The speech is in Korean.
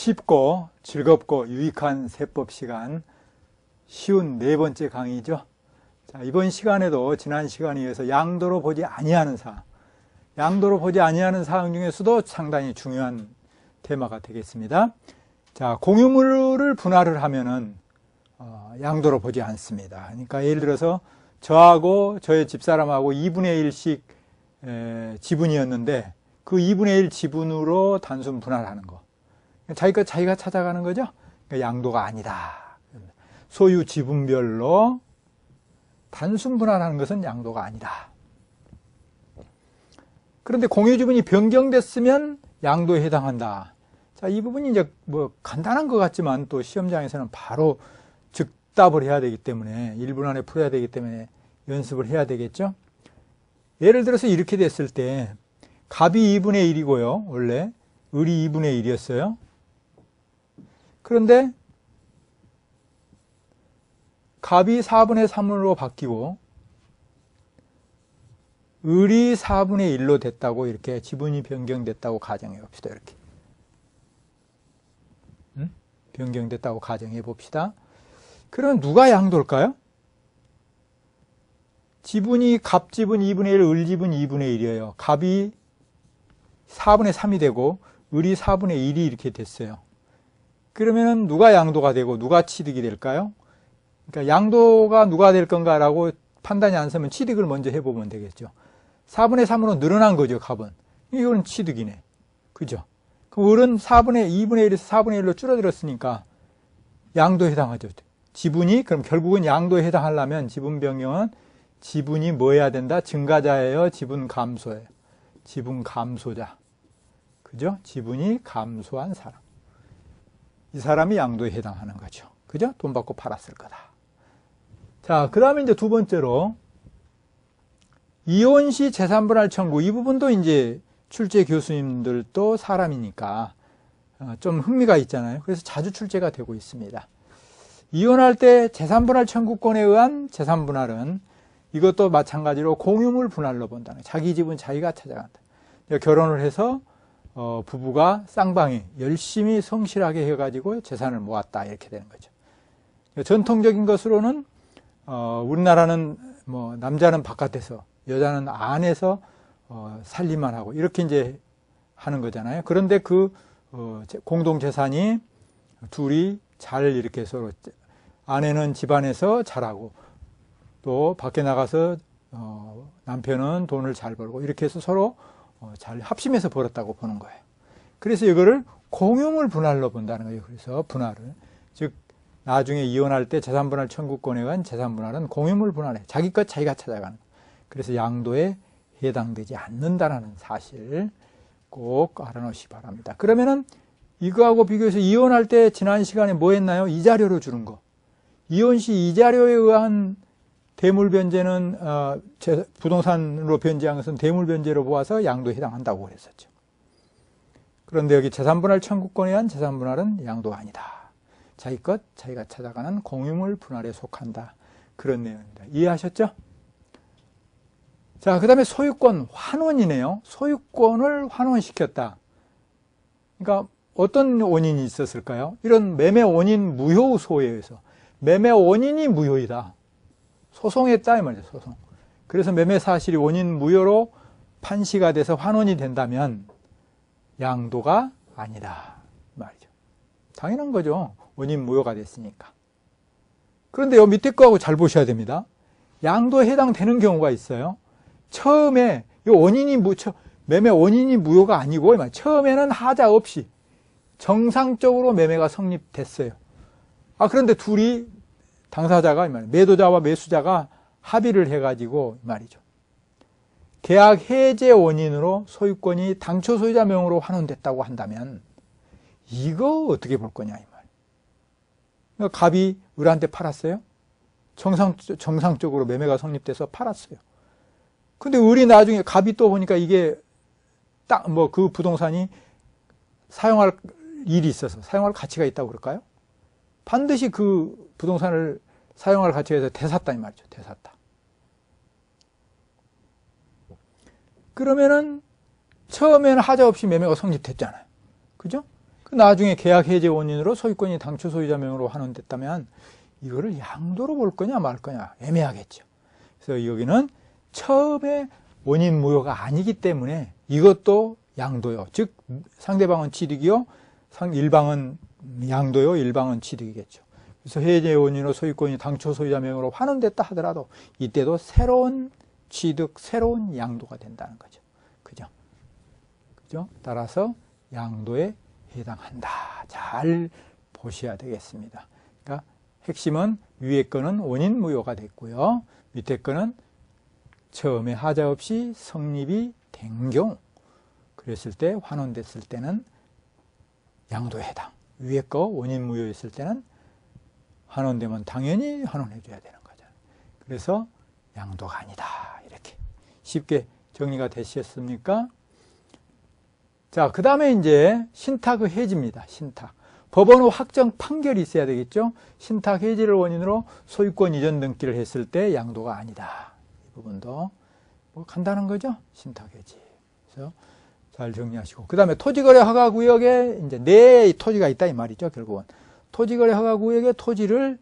쉽고 즐겁고 유익한 세법 시간 쉬운 네 번째 강의죠. 자, 이번 시간에도 지난 시간에 이어서 양도로 보지 아니하는 사항, 양도로 보지 아니하는 사항 중에서도 상당히 중요한 테마가 되겠습니다. 자, 공유물을 분할을 하면은 양도로 보지 않습니다. 그러니까 예를 들어서 저하고 저의 집사람하고 2분의 1씩 지분이었는데 그 2분의 1 지분으로 단순 분할하는 거. 자기 것 자기가 찾아가는 거죠. 그러니까 양도가 아니다. 소유 지분별로 단순 분할하는 것은 양도가 아니다. 그런데 공유 지분이 변경됐으면 양도에 해당한다. 자, 이 부분이 이제 뭐 간단한 것 같지만 또 시험장에서는 바로 즉답을 해야 되기 때문에 1분 안에 풀어야 되기 때문에 연습을 해야 되겠죠. 예를 들어서 이렇게 됐을 때 갑이 2분의 1이고요. 원래 을이 2분의 1이었어요. 그런데 갑이 4분의 3으로 바뀌고 을이 4분의 1로 됐다고 이렇게 지분이 변경됐다고 가정해 봅시다. 이렇게 변경됐다고 가정해 봅시다. 그러면 누가 양도일까요? 지분이 갑 지분 2분의 1, 을 지분 2분의 1이에요. 갑이 4분의 3이 되고 을이 4분의 1이 이렇게 됐어요. 그러면은 누가 양도가 되고 누가 취득이 될까요? 그러니까 양도가 누가 될 건가라고 판단이 안 서면 취득을 먼저 해보면 되겠죠. 4분의 3으로 늘어난 거죠, 갑은. 이건 취득이네. 그죠? 그럼 을은 2분의 1에서 4분의 1로 줄어들었으니까 양도에 해당하죠. 지분이, 그럼 결국은 양도에 해당하려면 지분 변경은 지분이 뭐 해야 된다? 증가자예요? 지분 감소예요? 지분 감소자. 그죠? 지분이 감소한 사람. 이 사람이 양도에 해당하는 거죠. 그죠? 돈 받고 팔았을 거다. 자, 그 다음에 이제 두 번째로, 이혼 시 재산분할 청구. 이 부분도 이제 출제 교수님들도 사람이니까 좀 흥미가 있잖아요. 그래서 자주 출제가 되고 있습니다. 이혼할 때 재산분할 청구권에 의한 재산분할은 이것도 마찬가지로 공유물 분할로 본다는 거예요. 자기 집은 자기가 찾아간다. 결혼을 해서 부부가 쌍방이 열심히 성실하게 해가지고 재산을 모았다 이렇게 되는 거죠. 전통적인 것으로는 우리나라는 뭐 남자는 바깥에서 여자는 안에서 살림만 하고 이렇게 이제 하는 거잖아요. 그런데 그 공동 재산이 둘이 잘 이렇게 서로 아내는 집안에서 잘하고 또 밖에 나가서 남편은 돈을 잘 벌고 이렇게 해서 서로 잘 합심해서 벌었다고 보는 거예요. 그래서 이거를 공유물 분할로 본다는 거예요. 그래서 분할을, 즉 나중에 이혼할 때 재산분할 청구권에 의한 재산분할은 공유물 분할에 자기 것 자기가 찾아가는 거예요. 그래서 양도에 해당되지 않는다는 사실 꼭 알아놓으시기 바랍니다. 그러면은 이거하고 비교해서 이혼할 때 지난 시간에 뭐 했나요? 이자료로 주는 거. 이혼 시 이자료에 의한 대물 변제는 부동산으로 변제한 것은 대물 변제로 보아서 양도에 해당한다고 그랬었죠. 그런데 여기 재산분할 청구권에 의한 재산분할은 양도가 아니다. 자기 것 자기가 찾아가는 공유물 분할에 속한다. 그런 내용입니다. 이해하셨죠? 자, 그 다음에 소유권 환원이네요. 소유권을 환원시켰다. 그러니까 어떤 원인이 있었을까요? 이런 매매 원인 무효 소에 의해서 매매 원인이 무효이다. 소송했다 이 말이죠. 소송. 그래서 매매 사실이 원인 무효로 판시가 돼서 환원이 된다면 양도가 아니다 말이죠. 당연한 거죠. 원인 무효가 됐으니까. 그런데 요 밑에 거하고 잘 보셔야 됩니다. 양도에 해당되는 경우가 있어요. 처음에 이 원인이 매매 원인이 무효가 아니고 처음에는 하자 없이 정상적으로 매매가 성립됐어요. 그런데 둘이 당사자가 매도자와 매수자가 합의를 해가지고 말이죠. 계약 해제 원인으로 소유권이 당초 소유자 명으로 환원됐다고 한다면 이거 어떻게 볼 거냐 이 말. 그러니까 갑이 을한테 팔았어요. 정상적으로 매매가 성립돼서 팔았어요. 근데 을이 나중에 갑이 또 보니까 이게 딱 그 부동산이 사용할 일이 있어서 사용할 가치가 있다고 그럴까요? 반드시 그 부동산을 사용할 가치가 있어서 되샀다 이 말이죠. 되샀다. 그러면은 처음에는 하자 없이 매매가 성립됐잖아요. 그죠? 그 나중에 계약 해제 원인으로 소유권이 당초 소유자 명의로 환원됐다면 이거를 양도로 볼 거냐 말 거냐 애매하겠죠. 그래서 여기는 처음에 원인 무효가 아니기 때문에 이것도 양도요. 즉 상대방은 취득이요, 일방은 양도요, 일방은 취득이겠죠. 그래서 해제 원인으로 소유권이 당초 소유자 명의로 환원됐다 하더라도 이때도 새로운 취득, 새로운 양도가 된다는 거죠. 그죠? 그죠? 따라서 양도에 해당한다. 잘 보셔야 되겠습니다. 그러니까 핵심은 위에 거는 원인 무효가 됐고요. 밑에 거는 처음에 하자 없이 성립이 된 경우, 그랬을 때 환원됐을 때는 양도에 해당. 위에 거 원인 무효였을 때는 환원되면 당연히 환원해 줘야 되는 거죠. 그래서 양도가 아니다. 이렇게 쉽게 정리가 되셨습니까? 자, 그 다음에 이제 신탁의 해지입니다. 신탁. 법원 후 확정 판결이 있어야 되겠죠. 신탁 해지를 원인으로 소유권 이전 등기를 했을 때 양도가 아니다. 이 부분도 뭐 간단한 거죠. 신탁 해지. 그래서 잘 정리하시고. 그 다음에 토지거래 허가구역에 이제 네 토지가 있다 이 말이죠. 결국은 토지거래 허가구역의 토지를